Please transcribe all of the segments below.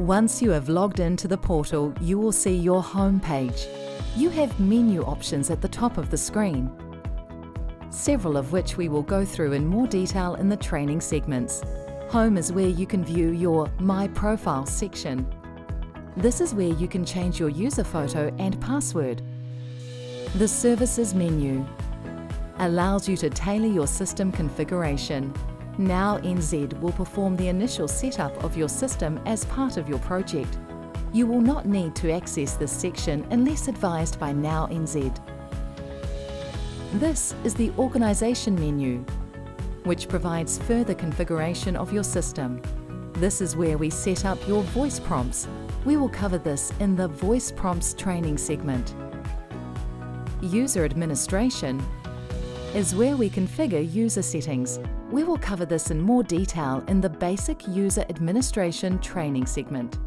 Once you have logged into the portal, you will see your home page. You have menu options at the top of the screen, several of which we will go through in more detail in the training segments. Home is where you can view your My Profile section. This is where you can change your user photo and password. The Services menu allows you to tailor your system configuration. Now NZ will perform the initial setup of your system as part of your project. You will not need to access this section unless advised by Now NZ. This is the Organisation menu, which provides further configuration of your system. This is where we set up your voice prompts. We will cover this in the Voice Prompts training segment. User Administration is where we configure user settings. We will cover this in more detail in the Basic User Administration training segment.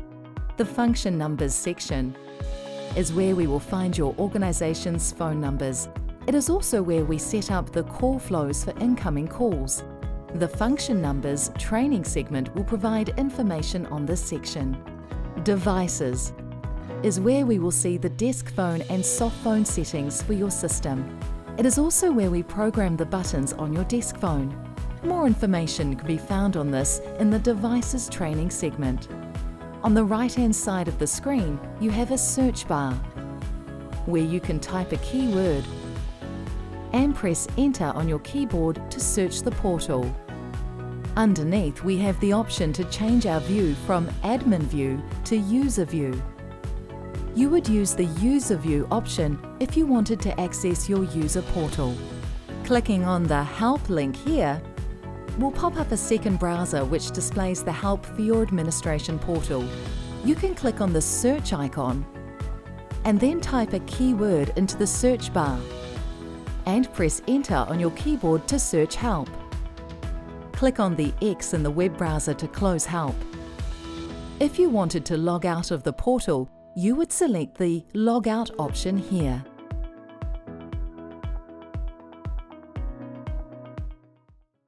The Function Numbers section is where we will find your organisation's phone numbers. It is also where we set up the call flows for incoming calls. The Function Numbers training segment will provide information on this section. Devices is where we will see the desk phone and soft phone settings for your system. It is also where we program the buttons on your desk phone. More information can be found on this in the Devices training segment. On the right-hand side of the screen, you have a search bar where you can type a keyword and press Enter on your keyboard to search the portal. Underneath, we have the option to change our view from Admin View to User View. You would use the User View option if you wanted to access your user portal. Clicking on the Help link here will pop up a second browser which displays the help for your administration portal. You can click on the search icon and then type a keyword into the search bar and press Enter on your keyboard to search help. Click on the X in the web browser to close help. If you wanted to log out of the portal, you would select the Log Out option here.